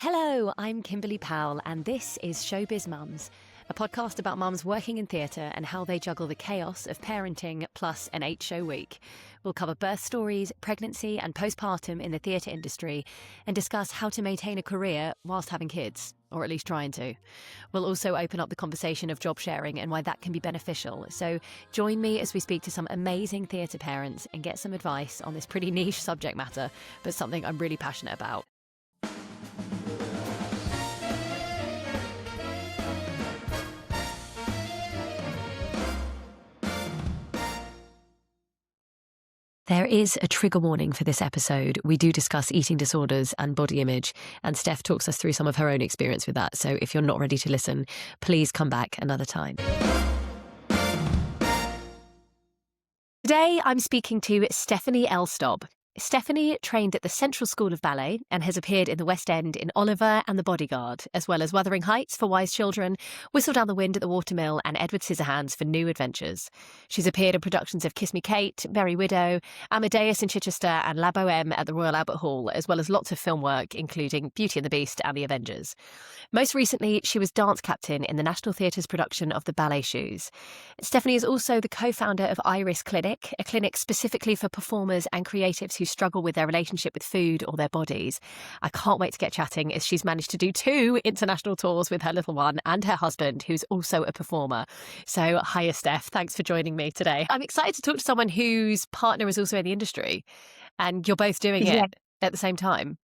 Hello, I'm Kimberly Powell, and this is Showbiz Mums, a podcast about mums working in theatre and how they juggle the chaos of parenting plus an 8-show week. We'll cover birth stories, pregnancy, and postpartum in the theatre industry, and discuss how to maintain a career whilst having kids, or at least trying to. We'll also open up the conversation of job sharing and why that can be beneficial. So join me as we speak to some amazing theatre parents and get some advice on this pretty niche subject matter, but something I'm really passionate about. There is a trigger warning for this episode. We do discuss eating disorders and body image, and Steph talks us through some of her own experience with that. So if you're not ready to listen, please come back another time. Today, I'm speaking to Stephanie Elstob. Stephanie trained at the Central School of Ballet and has appeared in the West End in Oliver and the Bodyguard, as well as Wuthering Heights for Wise Children, Whistle Down the Wind at the Watermill, and Edward Scissorhands for New Adventures. She's appeared in productions of Kiss Me Kate, Merry Widow, Amadeus in Chichester, and La Boheme at the Royal Albert Hall, as well as lots of film work, including Beauty and the Beast and The Avengers. Most recently, she was dance captain in the National Theatre's production of The Ballet Shoes. Stephanie is also the co-founder of Iris Clinic, a clinic specifically for performers and creatives who struggle with their relationship with food or their bodies. I can't wait to get chatting, as she's managed to do 2 international tours with her little one and her husband, who's also a performer. So, hiya, Steph. Thanks for joining me today. I'm excited to talk to someone whose partner is also in the industry, and you're both doing it at the same time.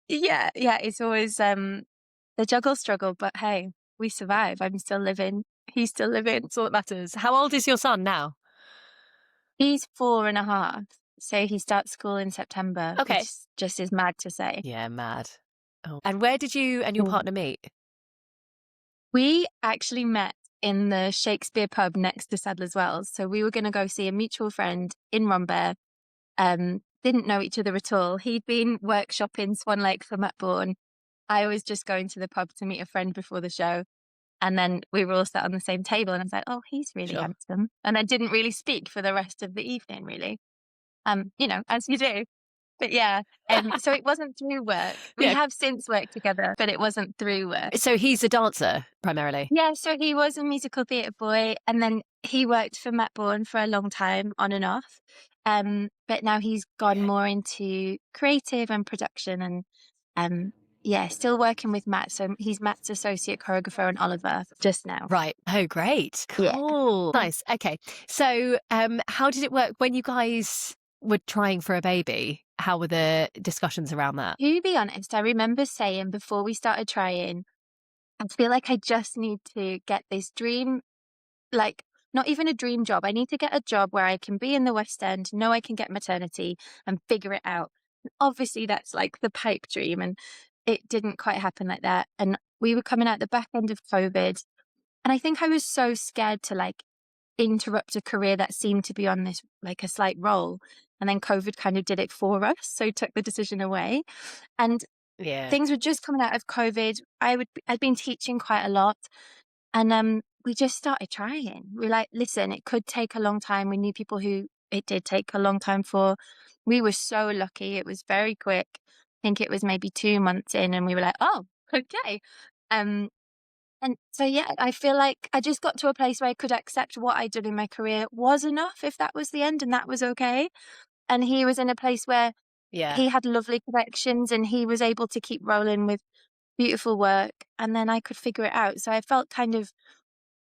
Yeah. It's always the juggle struggle, but hey, we survive. I'm still living. He's still living. That's all that matters. How old is your son now? He's 4.5. So he starts school in September. Okay. Which just is mad to say. Yeah, mad. Oh. And where did you and your partner meet? We actually met in the Shakespeare pub next to Sadler's Wells. So we were going to go see a mutual friend in Rhondda. Didn't know each other at all. He'd been workshopping Swan Lake for Matt Bourne. I was just going to the pub to meet a friend before the show. And then we were all sat on the same table and I was like, oh, he's really handsome. And I didn't really speak for the rest of the evening, really. As you do. But yeah, so it wasn't through work. We have since worked together, but it wasn't through work. So he's a dancer primarily? Yeah, so he was a musical theatre boy, and then he worked for Matt Bourne for a long time, on and off. But now he's gone more into creative and production and still working with Matt. So he's Matt's associate choreographer on Oliver just now. Right. Oh, great. Cool. Yeah. Nice. Okay. So how did it work when you guys were trying for a baby? How were the discussions around that? To be honest, I remember saying before we started trying, I feel like I just need to get this dream, like not even a dream job. I need to get a job where I can be in the West End, know I can get maternity and figure it out. Obviously, that's like the pipe dream, and it didn't quite happen like that. And we were coming out the back end of COVID, and I think I was so scared to interrupt a career that seemed to be on this a slight roll. And then COVID kind of did it for us, so took the decision away. And things were just coming out of COVID. I'd been teaching quite a lot, and we just started trying. We were like, listen, it could take a long time. We knew people who it did take a long time for. We were so lucky. It was very quick. I think it was maybe 2 months in, and we were like, oh, okay. And so, I feel like I just got to a place where I could accept what I'd done in my career was enough, if that was the end, and that was okay. And he was in a place where he had lovely connections and he was able to keep rolling with beautiful work, and then I could figure it out. So I felt kind of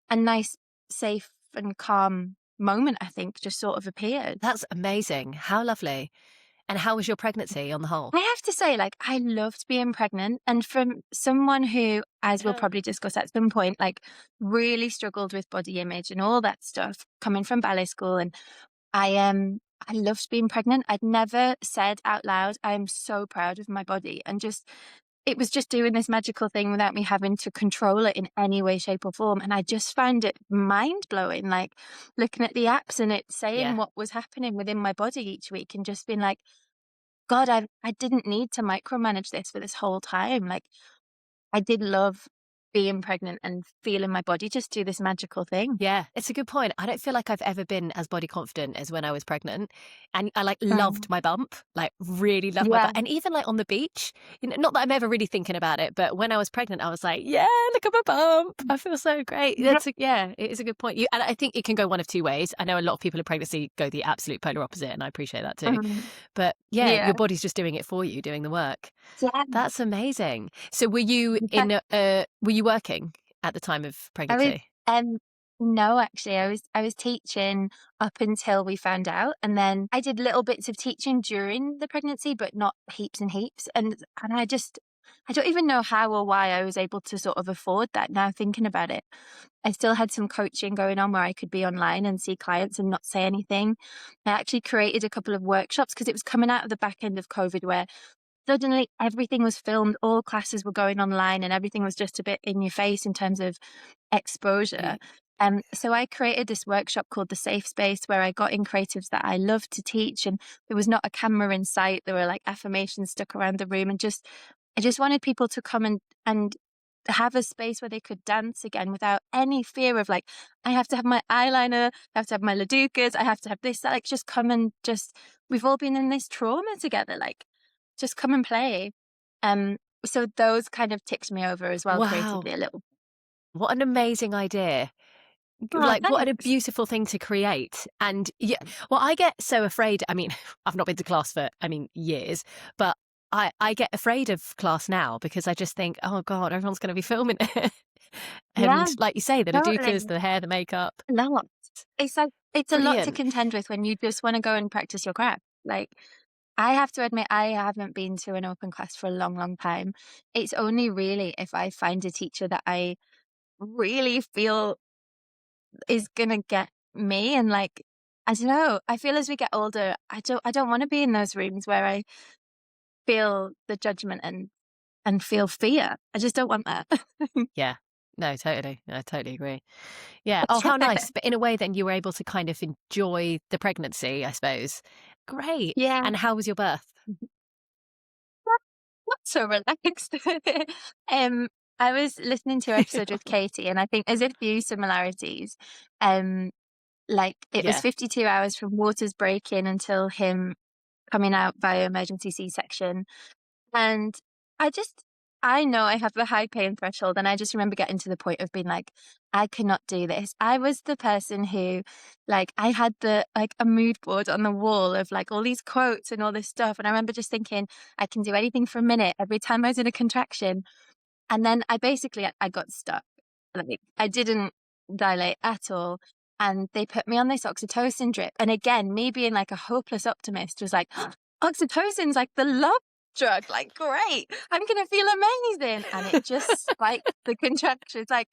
a nice, safe and calm moment, I think, just sort of appeared. That's amazing. How lovely. And how was your pregnancy on the whole? I have to say, I loved being pregnant. And from someone who, as we'll probably discuss at some point, really struggled with body image and all that stuff, coming from ballet school. And I loved being pregnant. I'd never said out loud, I'm so proud of my body. And it was just doing this magical thing without me having to control it in any way, shape or form. And I just found it mind blowing, looking at the apps and it saying what was happening within my body each week and just being like, God, I didn't need to micromanage this for this whole time. I did love being pregnant and feeling my body just do this magical thing. Yeah, it's a good point. I don't feel like I've ever been as body confident as when I was pregnant. And I like Mm. loved my bump, like really loved my Yeah. bump. And even like on the beach, not that I'm ever really thinking about it, but when I was pregnant, I was like, yeah, look at my bump. I feel so great. Yeah, it is a good point. And I think it can go one of two ways. I know a lot of people in pregnancy go the absolute polar opposite, and I appreciate that too. Mhm. But yeah, Yeah. your body's just doing it for you, doing the work. Yeah. That's amazing. So were you working at the time of I was pregnancy? um no, actually, I was teaching up until we found out, and then I did little bits of teaching during the pregnancy, but not heaps and heaps. And I don't even know how or why I was able to sort of afford that now thinking about it. I still had some coaching going on where I could be online and see clients and not say anything. I actually created a couple of workshops because it was coming out of the back end of COVID where suddenly everything was filmed, all classes were going online, and everything was just a bit in your face in terms of exposure. So I created this workshop called The Safe Space where I got in creatives that I love to teach, and there was not a camera in sight. There were like affirmations stuck around the room, and I just wanted people to come and have a space where they could dance again without any fear of like, I have to have my eyeliner, I have to have my ladukas, I have to have this, that, like just come and just we've all been in this trauma together, like just come and play. So those kind of ticked me over as well Wow. creatively a little. What an amazing idea. Oh, Like, what a thanks. beautiful thing to create. And yeah, well, I get so afraid. I mean, I've not been to class for, years, but I get afraid of class now because I just think, oh God, everyone's going to be filming it. Yeah, And like you say, the Ladukas, totally. the hair, the makeup. A lot. It's like it's a lot to Brilliant. contend with when you just want to go and practice your craft. Like I have to admit, I haven't been to an open class for a long, long time. It's only really if I find a teacher that I really feel is gonna get me and like I don't know. I feel as we get older, I don't want to be in those rooms where I feel the judgment and feel fear. I just don't want that. Yeah. No, totally. I totally agree. Yeah. Oh, how nice. But in a way, then you were able to kind of enjoy the pregnancy, I suppose. Great. Yeah. And how was your birth? Not so relaxed. Um, I was listening to your episode with Katie, and I think there's a few similarities. Um, like it was Yeah. 52 hours from Waters break-in until him coming out via emergency C-section. And I just I know I have the high pain threshold, and I just remember getting to the point of being like, "I cannot do this." I was the person who, like, I had a mood board on the wall of, like, all these quotes and all this stuff, and I remember just thinking, "I can do anything for a minute every time I was in a contraction." And then I got stuck. Like, I didn't dilate at all, and they put me on this oxytocin drip, and again, me being, like, a hopeless optimist was like, "Oxytocin's like the love drug, like, great, I'm gonna feel amazing," and it just spiked the contractions, like,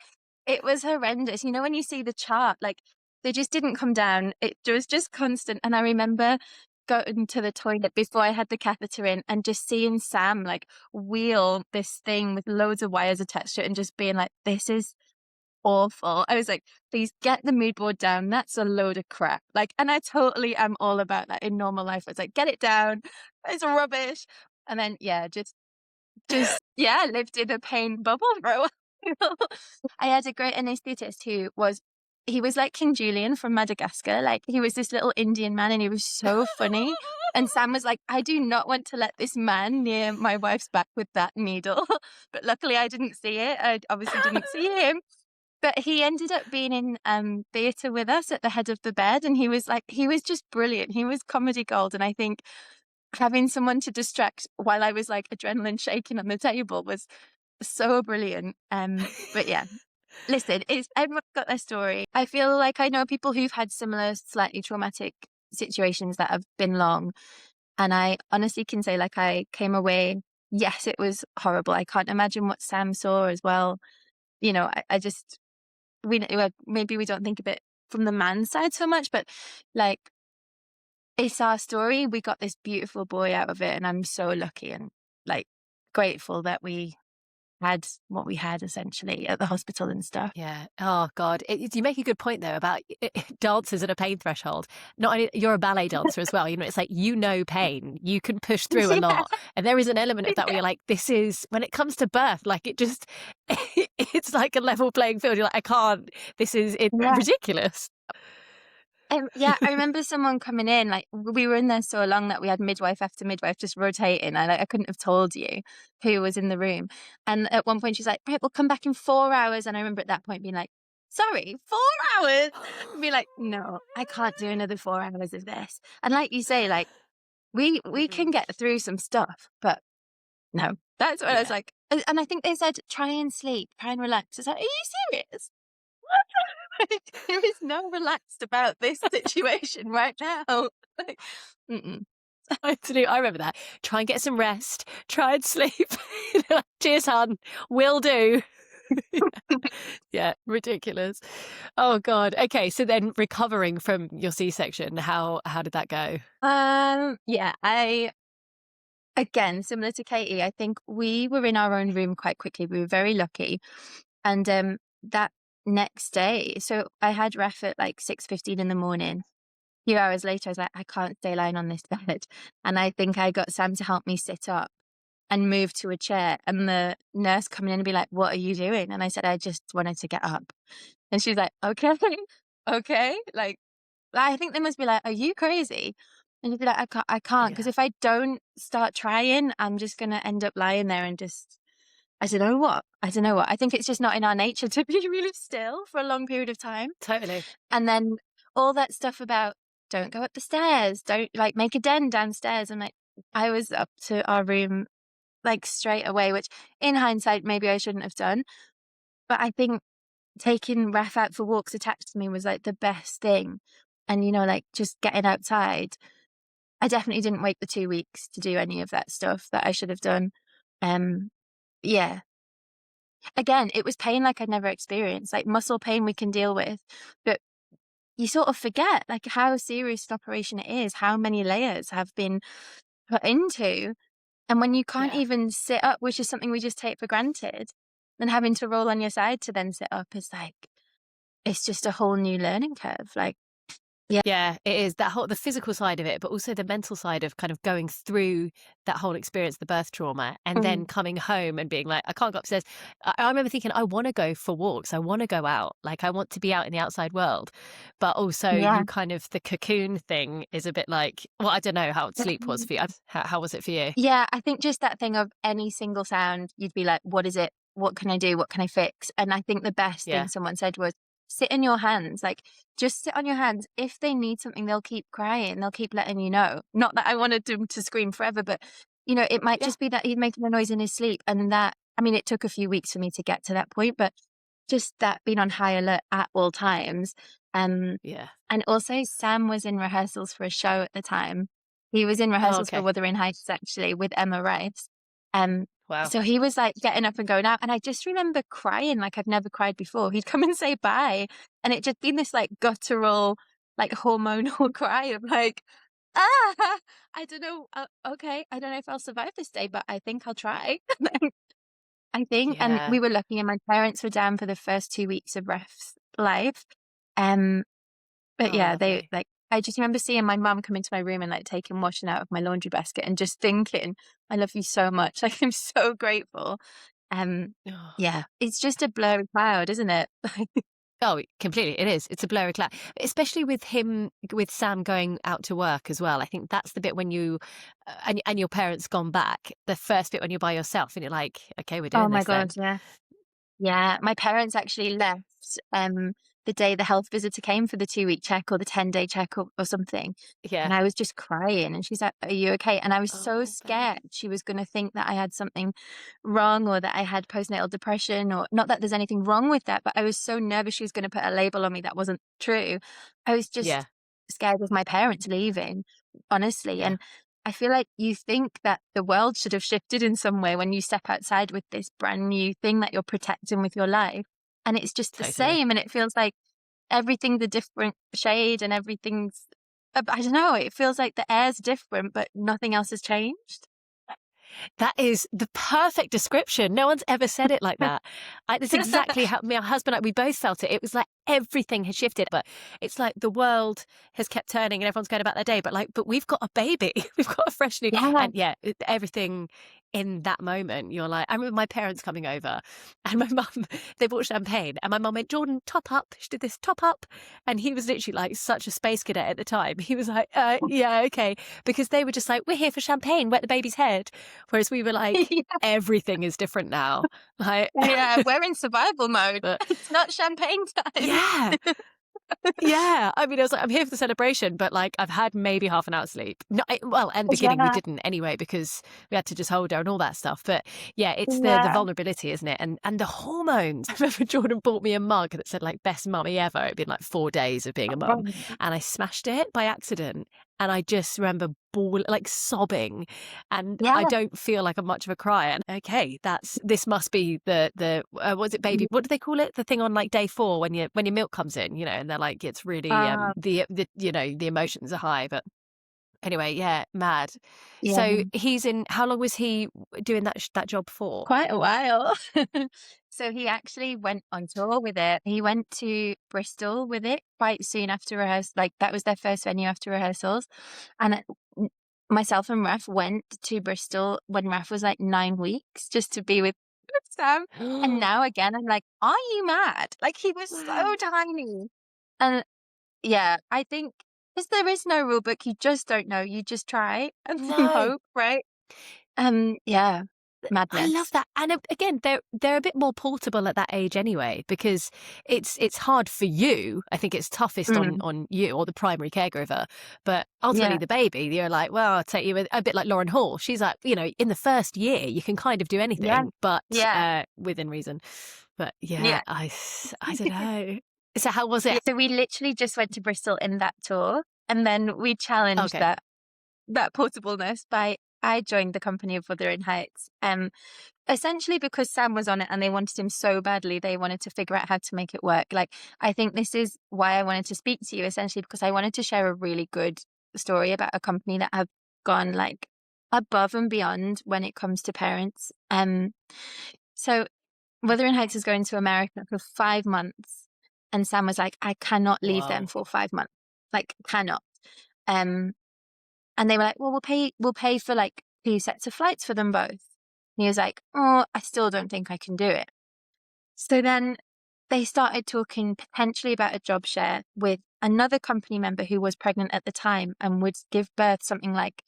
it was horrendous. You know, when you see the chart, like, they just didn't come down. It was just constant, and I remember going to the toilet before I had the catheter in and just seeing Sam, like, wheel this thing with loads of wires attached to it and just being like, "This is awful." I was like, "Please get the mood board down. That's a load of crap." Like, and I totally am all about that in normal life. It's like, "Get it down. It's rubbish." And then, yeah, yeah, lived in a pain bubble for a while. I had a great anaesthetist he was like King Julian from Madagascar. Like, he was this little Indian man, and he was so funny. And Sam was like, "I do not want to let this man near my wife's back with that needle." But luckily I didn't see it. I obviously didn't see him. But he ended up being in, theatre with us at the head of the bed, and he was just brilliant. He was comedy gold, and I think having someone to distract while I was, like, adrenaline shaking on the table was so brilliant. But yeah, listen, it's everyone's got their story. I feel like I know people who've had similar slightly traumatic situations that have been long, and I honestly can say, like, I came away yes, it was horrible. I can't imagine what Sam saw as well. You know, I just maybe we don't think of it from the man's side so much, but, like, it's our story. We got this beautiful boy out of it, and I'm so lucky and, like, grateful that we had what we had essentially at the hospital and stuff. Yeah. Oh God. You make a good point though about dancers at a pain threshold. Not only you're a ballet dancer as well. You know, it's like, you know, pain. You can push through a Yeah, lot, and there is an element of that where yeah, you're like, this is when it comes to birth, like it just, it's like a level playing field. You're like, I can't. This is yeah. ridiculous. Yeah, I remember someone coming in, like we were in there so long that we had midwife after midwife just rotating. I couldn't have told you who was in the room. And at one point she's like, right, we'll come back in 4 hours. And I remember at that point being like, sorry, 4 hours? And be like, no, I can't do another 4 hours of this. And like you say, like we Mhm. can get through some stuff, but no. That's what I was Yeah. like. And I think they said, try and sleep, try and relax. It's like, are you serious? There is no relaxed about this situation right now. Like, mm-mm. Absolutely. I remember that. Try and get some rest. Try and sleep. Cheers, hon. Will do. Yeah, ridiculous. Oh God. Okay, so then recovering from your C-section, how did that go? Yeah, I again, similar to Katie, I think we were in our own room quite quickly. We were very lucky. And that next day, so I had ref at like 6:15 in the morning. A few hours later, I was like, I can't stay lying on this bed. And I think I got Sam to help me sit up and move to a chair. And the nurse coming in and be like, what are you doing? And I said, I just wanted to get up. And she's like, okay, okay. Like, I think they must be like, are you crazy? And you'd be like, I can't. Because Yeah. if I don't start trying, I'm just going to end up lying there and just, I don't know what. I don't know what. I think it's just not in our nature to be really still for a long period of time. Totally. And then all that stuff about don't go up the stairs, don't like make a den downstairs. And like, I was up to our room like straight away, which in hindsight, maybe I shouldn't have done. But I think taking Ref out for walks attached to me was like the best thing. And, you know, like just getting outside. I definitely didn't wait the 2 weeks to do any of that stuff that I should have done. Um, yeah. Again, it was pain like I'd never experienced, like muscle pain we can deal with. But you sort of forget like how serious an operation it is, how many layers have been put into. And when you can't Yeah. even sit up, which is something we just take for granted, then having to roll on your side to then sit up is like, it's just a whole new learning curve. Like, yeah. Yeah, it is that whole the physical side of it, but also the mental side of kind of going through that whole experience, the birth trauma, and then Mm, coming home and being like, I can't go upstairs. I remember thinking, I want to go for walks. I want to go out. Like, I want to be out in the outside world. But also, yeah. you kind of, the cocoon thing is a bit like, well, I don't know how sleep was for you. How was it for you? Yeah, I think just that thing of any single sound, you'd be like, what is it? What can I do? What can I fix? And I think the best thing Yeah. someone said was sit in your hands. Like, just sit on your hands. If they need something, they'll keep crying. They'll keep letting you know. Not that I wanted them to scream forever, but, you know, it might Yeah. just be that he's making a noise in his sleep. And that, I mean, it took a few weeks for me to get to that point, but just that being on high alert at all times. Um, Yeah. and also, Sam was in rehearsals for a show at the time. He was in Oh, rehearsals for okay. Wuthering Heights, actually, with Emma Rice. Um, Wow. so he was like getting up and going out. And I just remember crying like I'd never cried before. He'd come and say bye. And it just been this like guttural, like hormonal cry of like, ah, I don't know. Okay. I don't know if I'll survive this day, but I think I'll try. I think. And Yeah. we were lucky, and my parents were down for the first 2 weeks of Ref's life. Um, but Oh, yeah, they lovely. like I just remember seeing my mum come into my room and like taking washing out of my laundry basket and just thinking, I love you so much. Like I'm so grateful. Um Oh. yeah, it's just a blurry cloud, isn't it? Oh, completely. It is. It's a blurry cloud, especially with him, with Sam going out to work as well. I think that's the bit when you, and your parents gone back. The first bit when you're by yourself and you're like, okay, we're Oh doing my this then. God, yeah. Yeah, my parents actually left the day the health visitor came for the 2 week check or the 10-day check or something. And Yeah. I was just crying and she's like, are you okay? And I was so Oh, scared babe. she was going to think that I had something wrong or that I had postnatal depression, or not that there's anything wrong with that, but I was so nervous she was going to put a label on me that wasn't true. I was Yeah. just scared of my parents leaving, honestly. Yeah. And I feel like you think that the world should have shifted in some way when you step outside with this brand new thing that you're protecting with your life. And it's just the Totally. same. And it feels like everything's a different shade and everything's, I don't know, it feels like the air's different, but nothing else has changed. That is the perfect description. No one's ever said it like that. That's exactly how my husband and I, we both felt it. It was like everything has shifted, but it's like the world has kept turning and everyone's going about their day. But we've got a baby. We've got a fresh new, Yeah. and yeah, everything in that moment, you're like, I remember my parents coming over and my mum, they bought champagne and my mum went, Jordan, top up. She did this top up. And he was literally like such a space cadet at the time. He was like, yeah, okay. Because they were just like, we're here for champagne, wet the baby's head. Whereas we were like, Yeah. everything is different now. Like, Yeah, we're in survival mode. but It's not champagne time. yeah. Yeah, I mean, I was like, I'm here for the celebration, but like, I've had maybe half an hour's sleep. No, well, and beginning we Yeah. didn't anyway because we had to just hold her and all that stuff. But yeah, it's the Yeah. vulnerability, isn't it? And the hormones. I remember Jordan bought me a mug that said like "best mummy ever." It'd been like 4 days of being a mum, and I smashed it by accident. And I just remember like sobbing, and Yeah. I don't feel like I'm much of a crier. And okay, this must be the was it baby? What do they call it? The thing on like day 4 when your milk comes in, you know, and they're like it's really the you know the emotions are high. But anyway, yeah, mad. Yeah. So he's in. How long was he doing that job for? Quite a while. So he actually went on tour with it. He went to Bristol with it quite soon after rehearsal. Like that was their first venue after rehearsals. And myself and Raf went to Bristol when Raf was like 9 weeks just to be with Sam. And now again, I'm like, are you mad? Like he was so tiny. And yeah, I think because there is no rule book, you just don't know. You just try and No. hope, right? Yeah. I love Madness. that, and again, they're a bit more portable at that age anyway, because it's hard for you. I think it's toughest Mm, on you or the primary caregiver, but ultimately yeah. the baby, you're like, well, I'll take you a bit like Lauren Hall. She's like, you know, in the first year you can kind of do Yeah. anything, but Yeah. within reason. But yeah, Yeah. I don't know. So how was it? Yeah. So we literally just went to Bristol in that tour, and then we challenged Okay, that portableness by I joined the company of Wuthering Heights. Essentially because Sam was on it and they wanted him so badly, they wanted to figure out how to make it work. Like, I think this is why I wanted to speak to you, essentially, because I wanted to share a really good story about a company that have gone like above and beyond when it comes to parents. So Wuthering Heights is going to America for 5 months. And Sam was like, I cannot leave them wow, for 5 months. Like, cannot. Um, and they were like, well, we'll pay for like 2 sets of flights for them both. And he was like, oh, I still don't think I can do it. So then they started talking potentially about a job share with another company member who was pregnant at the time and would give birth something like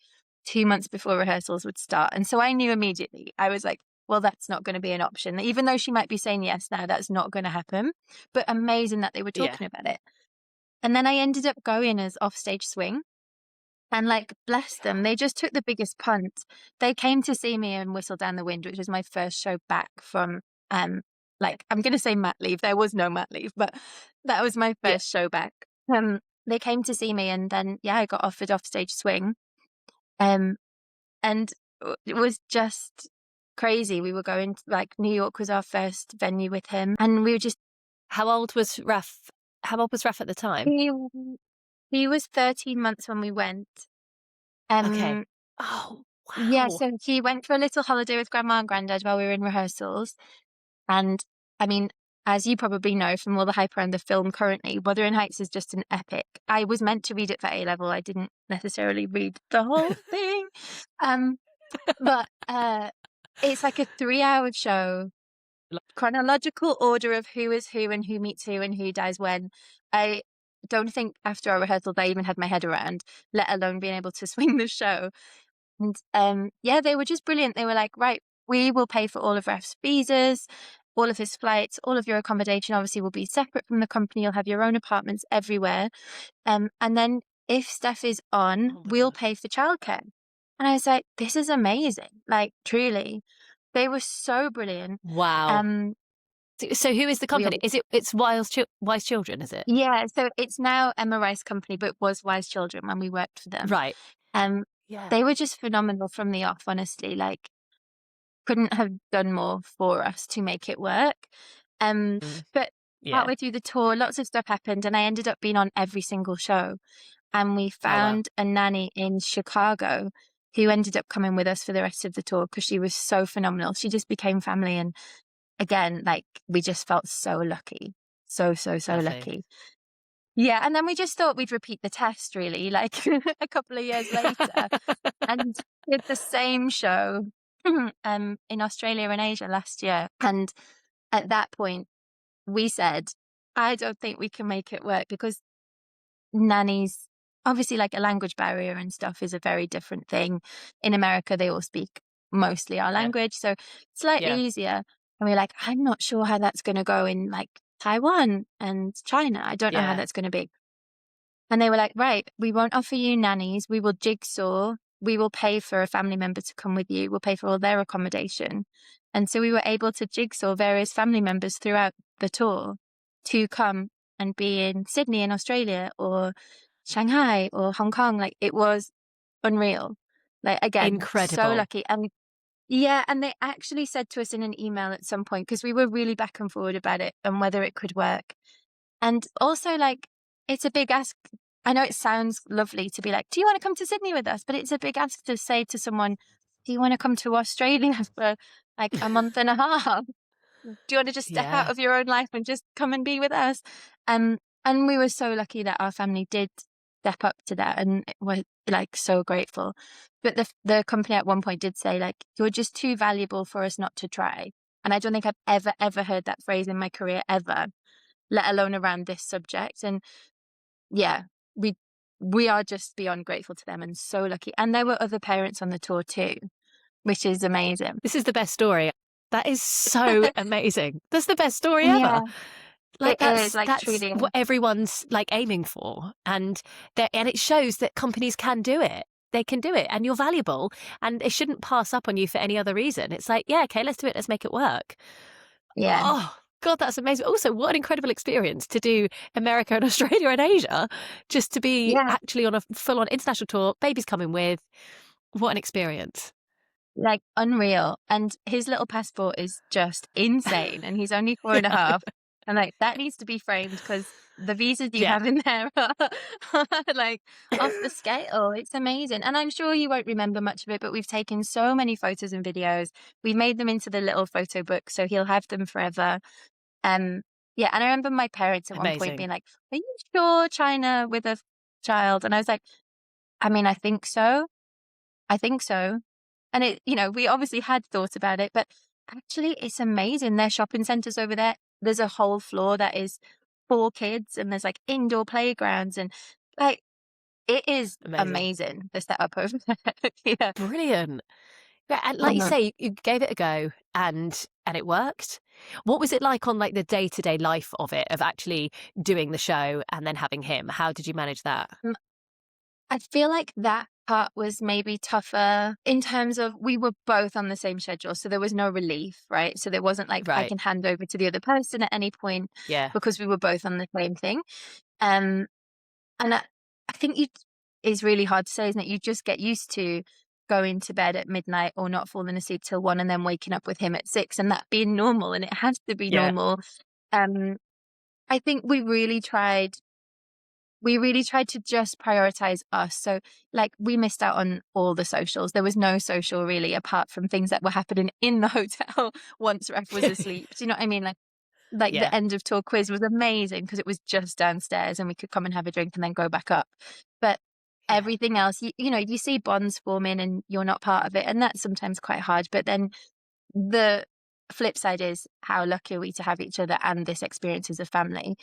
2 months before rehearsals would start. And so I knew immediately, I was like, well, that's not going to be an option. Even though she might be saying yes now, that's not going to happen. But amazing that they were yeah. talking about it. And then I ended up going as offstage swing. And like, bless them, they just took the biggest punt. They came to see me in Whistle Down the Wind, which was my first show back from, like, I'm going to say mat leave. There was no mat leave, but that was my Yeah. first show back. They came to see me, and then, yeah, I got offered offstage swing. Um, and it was just crazy. We were going to, like, New York was our first venue with him, and we were just, How old was Raf? How old was Raf at the time? he, he was 13 months when we went. Okay. Um, Oh, Yeah, wow. so he went for a little holiday with Grandma and Granddad while we were in rehearsals. And I mean, as you probably know from all the hype around the film currently, Wuthering Heights is just an epic. I was meant to read it for A level. I didn't necessarily read the whole thing. Um, but it's like a 3-hour show, chronological order of who is who and who meets who and who dies when. I don't think after our rehearsals I even had my head around, let alone being able to swing the show. And yeah, they were just brilliant. They were like, right, we will pay for all of Raf's visas, all of his flights, all of your accommodation obviously will be separate from the company. You'll have your own apartments everywhere. And then if Steph is on, Oh my we'll God. pay for childcare. And I was like, this is amazing. Like, truly. They were so brilliant. Wow. Um, So who is the we company? It's Wise Children, is it? Yeah, so it's now Emma Rice Company, but was Wise Children when we worked for them. Right. Um, Yeah. they were just phenomenal from the off, honestly. Like, couldn't have done more for us to make it work. Mm, But yeah. partway through the tour, lots of stuff happened, and I ended up being on every single show. And we Oh wow. found a nanny in Chicago who ended up coming with us for the rest of the tour because she was so phenomenal. She just became family. And again, like, we just felt so lucky. So Lovely. lucky. Yeah. And then we just thought we'd repeat the test, really, like a couple of years later, and did the same show in Australia and Asia last year. And at that point, we said, I don't think we can make it work because nannies, obviously, like, a language barrier and stuff is a very different thing. In America, they all speak mostly our Yeah. language, so slightly Yeah. easier. And we're like, I'm not sure how that's going to go in, like, Taiwan and China. I don't know how Yeah. that's going to be. And they were like, right, we won't offer you nannies. We will jigsaw. We will pay for a family member to come with you. We'll pay for all their accommodation. And so we were able to jigsaw various family members throughout the tour to come and be in Sydney in Australia or Shanghai or Hong Kong. Like, it was unreal. Like, again, so Incredible. lucky. And yeah, and they actually said to us in an email at some point, because we were really back and forward about it and whether it could work. And also, like, it's a big ask. I know it sounds lovely to be like, do you want to come to Sydney with us? But it's a big ask to say to someone, do you want to come to Australia for like a month and a half? Do you want to just step out Yeah. of your own life and just come and be with us? And we were so lucky that our family did step up to that, and we're like so grateful. But the company at one point did say, like, you're just too valuable for us not to try. And I don't think I've ever heard that phrase in my career ever, let alone around this subject. And yeah, we are just beyond grateful to them and so lucky. And there were other parents on the tour too, which is amazing. This is the best story. That is so amazing. That's the best story Yeah, ever. Like, it is, like, that's truly. what everyone's like aiming for, and it shows that companies can do it. They can do it, and you're valuable, and it shouldn't pass up on you for any other reason. It's like, yeah, okay, let's do it. Let's make it work. Yeah, Oh God, that's amazing. Also, what an incredible experience to do America and Australia and Asia, just to be yeah, actually on a full-on international tour. Baby's coming with. What an experience. like, unreal. And his little passport is just insane. And he's only four and a Yeah. half. And like, that needs to be framed because the visas you Yeah. have in there are like off the scale. It's amazing. And I'm sure you won't remember much of it, but we've taken so many photos and videos. We've made them into the little photo book, so he'll have them forever. Um, yeah, and I remember my parents at one point Amazing. being like, "Are you sure China with a child?" And I was like, "I mean, I think so. I think so." And we obviously had thought about it, but actually it's amazing. Their shopping centers over there, there's a whole floor that is for kids, and there's like indoor playgrounds, and like, it is Amazing. amazing, the setup over there. Yeah. Brilliant. Yeah, and like you Mhm. say, you gave it a go and it worked. What was it like on like the day-to-day life of it, of actually doing the show and then having him? How did you manage that? I feel like that part was maybe tougher in terms of we were both on the same schedule. So there was no relief, right? So there wasn't like I Right. can hand over to the other person at any point Yeah. because we were both on the same thing. Um, and I think is really hard to say, isn't it? You just get used to going to bed at midnight or not falling asleep till 1 and then waking up with him at 6 and that being normal. And it has to be Yeah. normal. Um, I think we really tried to just prioritize us. So, like, we missed out on all the socials. There was no social really apart from things that were happening in the hotel once Ref was asleep. Do you know what I mean? Like Yeah. the end of tour quiz was amazing because it was just downstairs and we could come and have a drink and then go back up. But Yeah. everything else, you see bonds forming and you're not part of it. And that's sometimes quite hard. But then the flip side is how lucky are we to have each other and this experience as a family.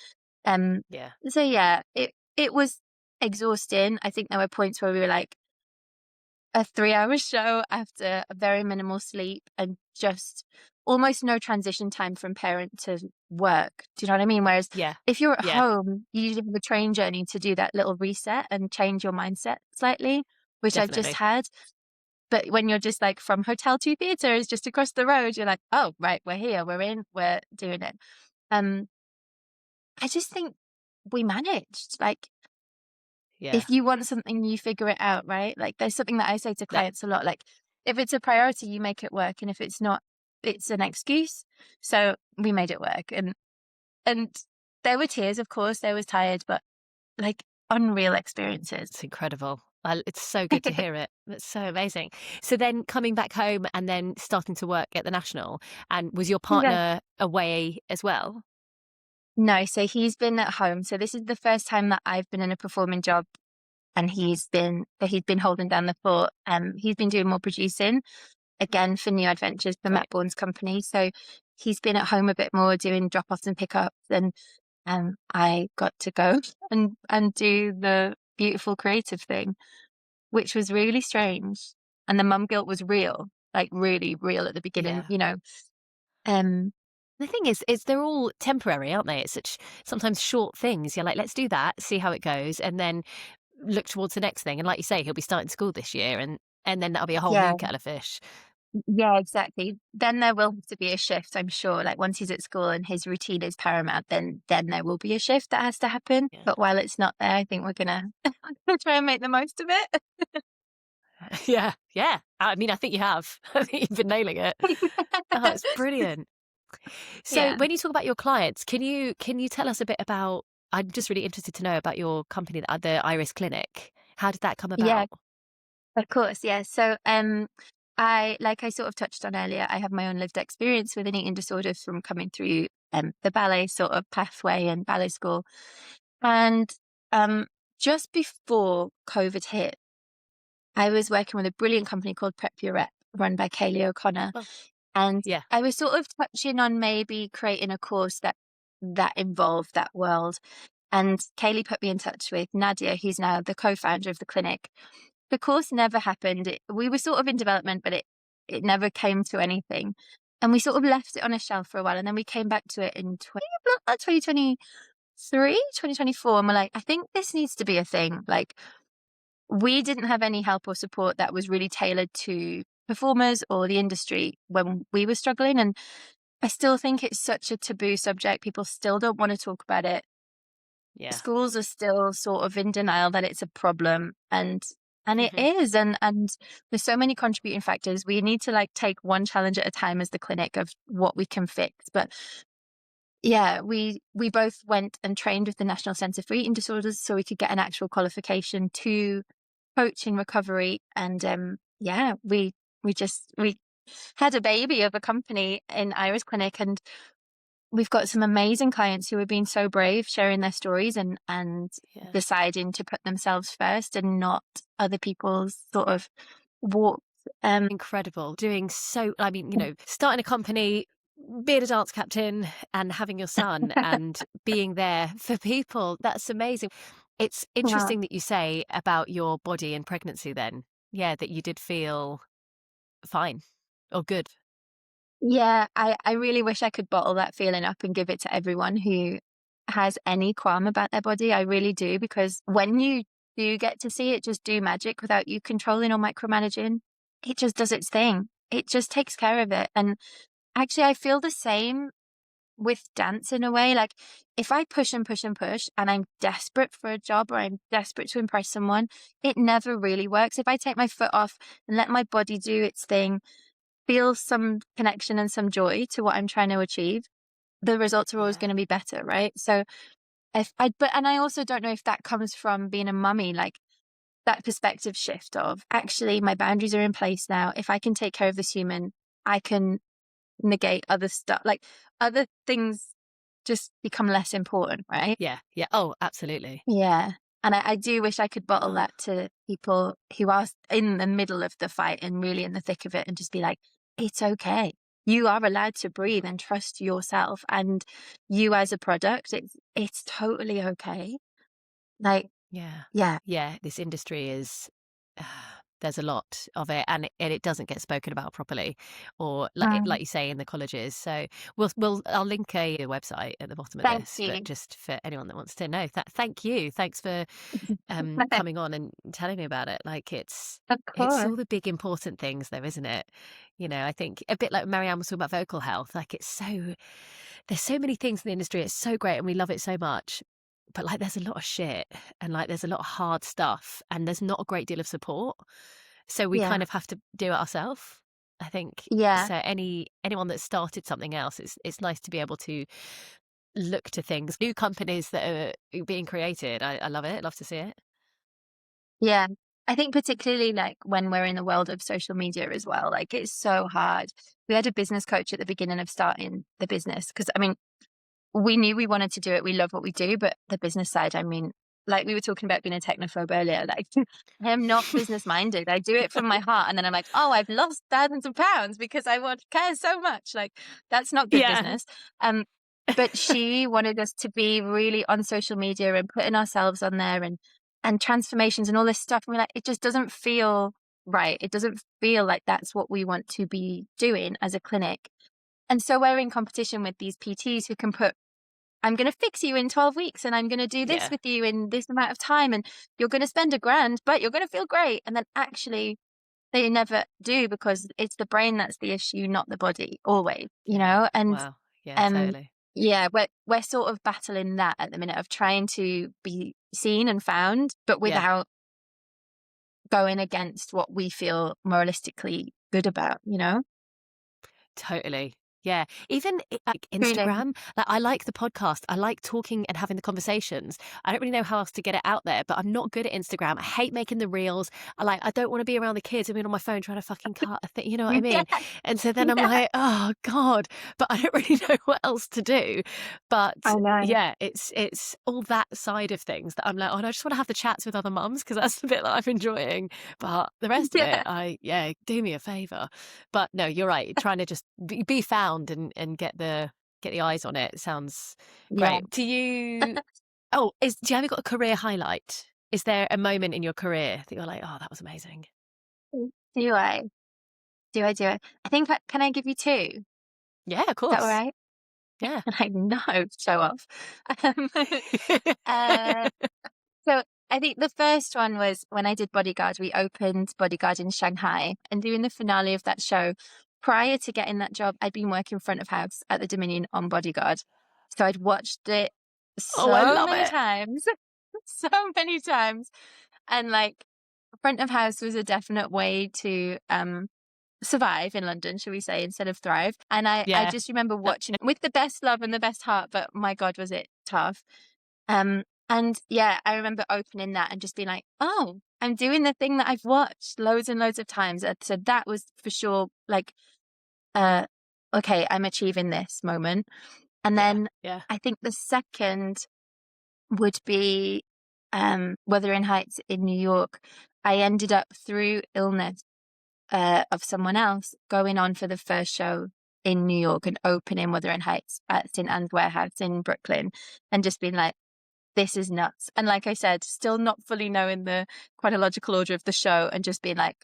Um, Yeah. so yeah, it was exhausting. I think there were points where we were like a 3 hour show after a very minimal sleep and just almost no transition time from parent to work. Do you know what I mean? Whereas Yeah. if you're at Yeah. home, you usually have a train journey to do that little reset and change your mindset slightly, which I've just Definitely. had. But when you're just like from hotel to theatre is just across the road, you're like, oh, right, we're here, we're in, we're doing it. Um, I just think we managed. Like, Yeah. if you want something, you figure it out, right? Like, there's something that I say to Yeah. clients a lot, like, if it's a priority, you make it work, and if it's not, it's an excuse. So we made it work, and there were tears, of course, there was tired, but like, unreal experiences. It's incredible. It's so good to hear it. That's so amazing. So then coming back home and then starting to work at the National, and was your Yeah. partner away as well? No, so he's been at home. So this is the first time that I've been in a performing job and he's been holding down the fort. He's been doing more producing again for New Adventures for Matt Great. Bourne's company. So he's been at home a bit more doing drop-offs and pickups, and I got to go and do the beautiful creative thing, which was really strange. And the mum guilt was real, like really real at the beginning, Yeah. you know. Um, The thing is they're all temporary, aren't they? It's such sometimes short things. You're like, let's do that, see how it goes, and then look towards the next thing. And like you say, he'll be starting school this year, and then that'll be a whole yeah, new kettle of fish. yeah, exactly. Then there will have to be a shift, I'm sure. Like once he's at school and his routine is paramount, then there will be a shift that has to happen. Yeah. But while it's not there, I think we're gonna we'll try and make the most of it. Yeah, yeah. I mean, I think you have. I think you've been nailing it. Oh, it's brilliant. So Yeah. when you talk about your clients, can you tell us a bit about I'm just really interested to know about your company, the Iris Clinic. How did that come Yeah, about? of course, yeah. So, I sort of touched on earlier, I have my own lived experience with an eating disorder from coming through the ballet sort of pathway and ballet school. And um, just before COVID hit, I was working with a brilliant company called Prep Your Rep, run by Kaylee O'Connor, Well, and yeah. I was sort of touching on maybe creating a course that involved that world. And Kaylee put me in touch with Nadia, who's now the co-founder of the clinic. The course never happened. We were sort of in development, but it never came to anything. And we sort of left it on a shelf for a while, and then we came back to it in 2023, 2024, and we're like, I think this needs to be a thing. Like, we didn't have any help or support that was really tailored to performers or the industry when we were struggling. And I still think it's such a taboo subject. People still don't want to talk about it. Yeah. Schools are still sort of in denial that it's a problem, and it Mhm. is, and there's so many contributing factors. We need to like take one challenge at a time as the clinic of what we can fix. But yeah, we both went and trained with the National Centre for Eating Disorders so we could get an actual qualification to coaching recovery. And yeah, we had a baby of a company in Iris Clinic, and we've got some amazing clients who have been so brave sharing their stories and Yeah. deciding to put themselves first and not other people's sort of warped. Incredible. Doing so I mean, starting a company, being a dance captain and having your son and being there for people. That's amazing. It's Wow. interesting that you say about your body in pregnancy then. Yeah, that you did feel fine or good. Yeah, I really wish I could bottle that feeling up and give it to everyone who has any qualm about their body. I really do, because when you do get to see it just do magic without you controlling or micromanaging, it just does its thing. It just takes care of it. And actually, I feel the same with dance in a way. Like, if I push and push and push and I'm desperate for a job or I'm desperate to impress someone, it never really works. If I take my foot off and let my body do its thing, feel some connection and some joy to what I'm trying to achieve, the results are always Yeah. going to be better, right? So and I also don't know if that comes from being a mummy, like that perspective shift of actually my boundaries are in place now. If I can take care of this human, I can negate other stuff. Like other things just become less important, right? Yeah. Yeah. Oh, absolutely. Yeah. And I do wish I could bottle Oh, that to people who are in the middle of the fight and really in the thick of it and just be like, it's okay. You are allowed to breathe mhm. and trust yourself and you as a product. It's totally okay. Like, Yeah. yeah. Yeah. This industry is, there's a lot of it and it doesn't get spoken about properly or Mm, like you say in the colleges. So I'll link a website at the bottom of thank this, but you. just for anyone that wants to know, thank you. Thanks for coming on and telling me about it. Like Of it's course. all the big important things though, isn't it? I think a bit like Marianne was talking about vocal health, like there's so many things in the industry. It's so great and we love it so much. But like there's a lot of shit and like there's a lot of hard stuff and there's not a great deal of support. So we kind Yeah. of have to do it ourselves. I think Yeah. so anyone that started something else, it's nice to be able to look to things, new companies that are being created. I love it. Love to see it. Yeah. I think particularly like when we're in the world of social media as well, like it's so hard. We had a business coach at the beginning of starting the business because I mean, we knew we wanted to do it. We love what we do, but the business side, I mean, like we were talking about being a technophobe earlier, like I am not business minded. I do it from my heart. And then I'm like, oh, I've lost thousands of pounds because I want care so much. Like that's not good Yeah. business. Um, but she wanted us to be really on social media and putting ourselves on there and transformations and all this stuff. And we're like, it just doesn't feel right. It doesn't feel like that's what we want to be doing as a clinic. And so we're in competition with these PTs who can put, I'm going to fix you in 12 weeks and I'm going to do this Yeah. with you in this amount of time and you're going to spend $1,000, but you're going to feel great. And then actually they never do because it's the brain that's the issue, not the body always, you Yeah. know? And, Wow. Yeah, um, totally. yeah, we're sort of battling that at the minute of trying to be seen and found, but Yeah. without going against what we feel moralistically good about, you know? Totally. Yeah. Even like Really. Instagram, like I like the podcast. I like talking and having the conversations. I don't really know how else to get it out there, but I'm not good at Instagram. I hate making the reels. I don't want to be around the kids. I mean, on my phone trying to fucking cut a thing, you know what I Yeah. mean? And so then I'm Yeah. like, oh God, but I don't really know what else to do. But I know. yeah, it's all that side of things that I'm like, oh, no, I just want to have the chats with other mums because that's the bit that I'm enjoying. But the rest of it, Yeah. do me a favor. But no, you're right. Trying to just be found and get the eyes on it sounds Yeah. great. Do you? Do you have got a career highlight? Is there a moment in your career that you're like, oh, that was amazing? Do I? Do I? I think can I give you two? Is Yeah, of that all course. right? Yeah. Like, no, show off. Um, uh, so I think the first one was when I did Bodyguard. We opened Bodyguard in Shanghai and doing the finale of that show. Prior to getting that job, I'd been working front of house at the Dominion on Bodyguard. So I'd watched it Oh, I so love many it. times, so many times. And like front of house was a definite way to survive in London, shall we say, instead of thrive. And I Yeah. just remember watching it with the best love and the best heart, but my God, was it tough. And yeah, I remember opening that and just being like, oh, I'm doing the thing that I've watched loads and loads of times. So that was for sure like, uh, okay, I'm achieving this moment. And Yeah. then Yeah. I think the second would be Wuthering Heights in New York. I ended up through illness of someone else going on for the first show in New York and opening Wuthering Heights at St. Anne's Warehouse in Brooklyn and just being like, this is nuts. And like I said, still not fully knowing the chronological order of the show and just being like,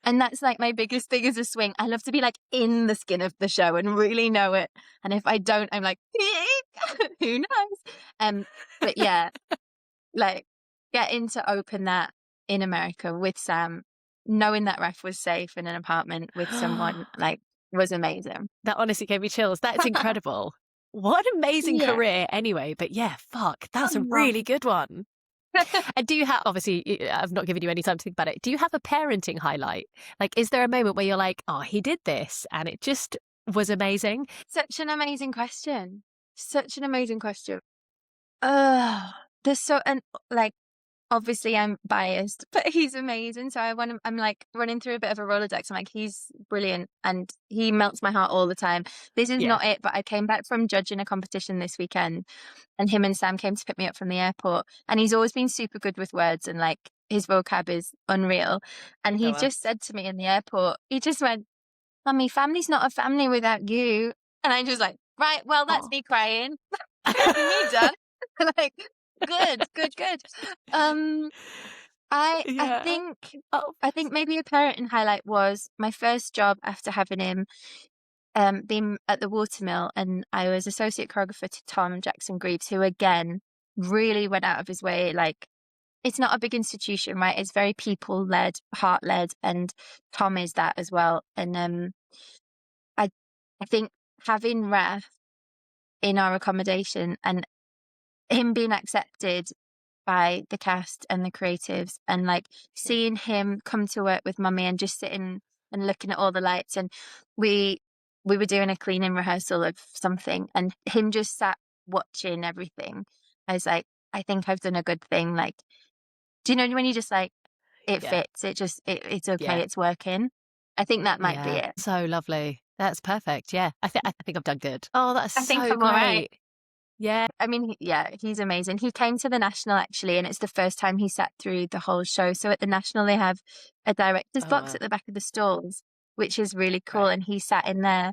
and that's like my biggest thing as a swing. I love to be like in the skin of the show and really know it. And if I don't, I'm like, who knows? But yeah, like getting to open that in America with Sam, knowing that Ref was safe in an apartment with someone like was amazing. That honestly gave me chills. That's incredible. What an amazing Yeah. career anyway. But yeah, fuck, that's a Oh. really good one. And do you have, obviously, I've not given you any time to think about it. Do you have a parenting highlight? Like, is there a moment where you're like, oh, he did this and it just was amazing? Such an amazing question. Such an amazing question. There's so, and like, obviously I'm biased, but he's amazing. So I'm like running through a bit of a Rolodex. I'm like, he's brilliant and he melts my heart all the time. This is Yeah. not it, but I came back from judging a competition this weekend and him and Sam came to pick me up from the airport and he's always been super good with words and like his vocab is unreal. And Oh, he well. just said to me in the airport, he just went, Mummy, family's not a family without you. And I just like, right, well, that's Oh. me crying. Me done. Like, good, good, good. I Yeah. think Oh, I think maybe a parenting highlight was my first job after having him being at the watermill, and I was associate choreographer to Tom Jackson Greaves, who again really went out of his way. Like, it's not a big institution, right? It's very people led, heart led, and Tom is that as well. And I I think having Ref in our accommodation and him being accepted by the cast and the creatives and like yeah. seeing him come to work with Mummy and just sitting and looking at all the lights and we we were doing a cleaning rehearsal of something and him just sat watching everything. I was like, I think I've done a good thing. Like, do you know when you just like it Yeah. fits. It's okay. Yeah. It's working. I think that might be Yeah. it. So lovely. That's perfect. Yeah. I think I've done good. Oh, that's I think so I'm all right. great. Yeah. I mean, yeah, he's amazing. He came to the National actually, and it's the first time he sat through the whole show. So at the National, they have a director's Oh, box wow. at the back of the stalls, which is really cool. Right. And he sat in there.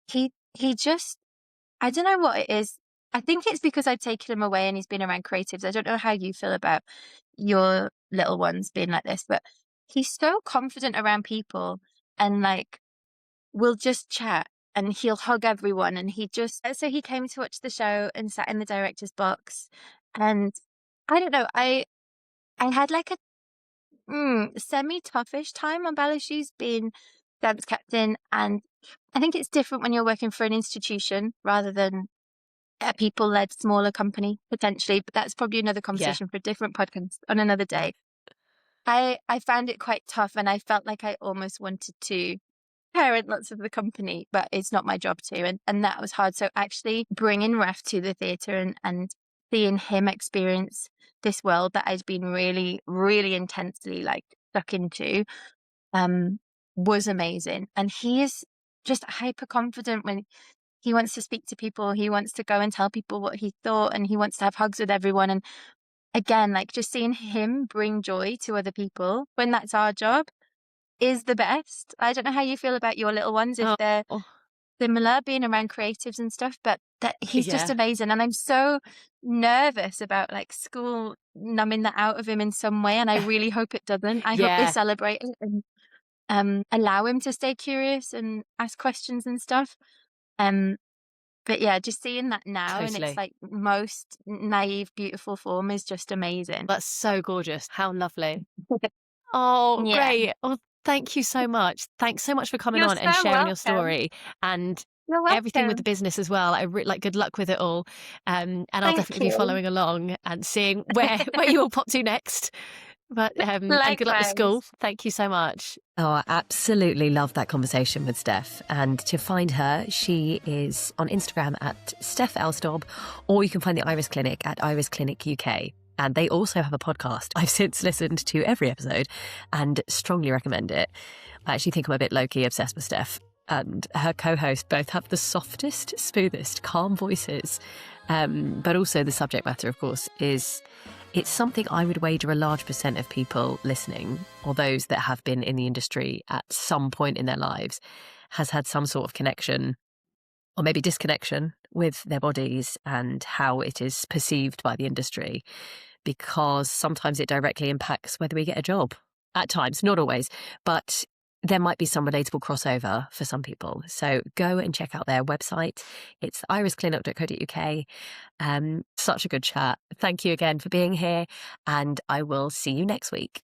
He just, I don't know what it is. I think it's because I've taken him away and he's been around creatives. I don't know how you feel about your little ones being like this, but he's so confident around people and like will just chat and he'll hug everyone. And so he came to watch the show and sat in the director's box. And I don't know, I had like a semi-toughish time on Belushi's being dance captain. And I think it's different when you're working for an institution rather than a people-led smaller company, potentially. But that's probably another Yeah. conversation for a different podcast on another day. I found it quite tough and I felt like I almost wanted to parent lots of the company, but it's not my job to. And that was hard. So actually bringing Raf to the theatre and seeing him experience this world that I'd been really, really intensely like stuck into, um, was amazing. And he is just hyper confident when he wants to speak to people. He wants to go and tell people what he thought and he wants to have hugs with everyone. And again, like just seeing him bring joy to other people when that's our job is the best. I don't know how you feel about your little ones, if Oh, they're oh, similar, being around creatives and stuff, but that he's just yeah. amazing. And I'm so nervous about like school numbing that out of him in some way. And I really hope it doesn't. I hope they Yeah. celebrate it and allow him to stay curious and ask questions and stuff. Um, but yeah, just seeing that now in its Totally. like most naive, beautiful form is just amazing. That's so gorgeous. How lovely. Oh, Yeah. great. Oh, thank you so much. Thanks so much for coming You're on and so sharing your welcome. story and You're everything with the welcome. business as well. Like good luck with it all. And I'll Thank definitely be you. following along and seeing where you all pop to next. But and good luck with school. Likewise. Thank you so much. Oh, I absolutely love that conversation with Steph. And to find her, she is on Instagram at Steph Elstob, or you can find the Iris Clinic at Iris Clinic UK. And they also have a podcast. I've since listened to every episode and strongly recommend it. I actually think I'm a bit low-key obsessed with Steph. And her co-host both have the softest, smoothest, calm voices. But also the subject matter, of course, it's something I would wager a large percent of people listening, or those that have been in the industry at some point in their lives, has had some sort of connection or maybe disconnection with their bodies and how it is perceived by the industry, because sometimes it directly impacts whether we get a job. At times, not always, but there might be some relatable crossover for some people. So go and check out their website. It's irisclinic.co.uk. Such a good chat. Thank you again for being here, and I will see you next week.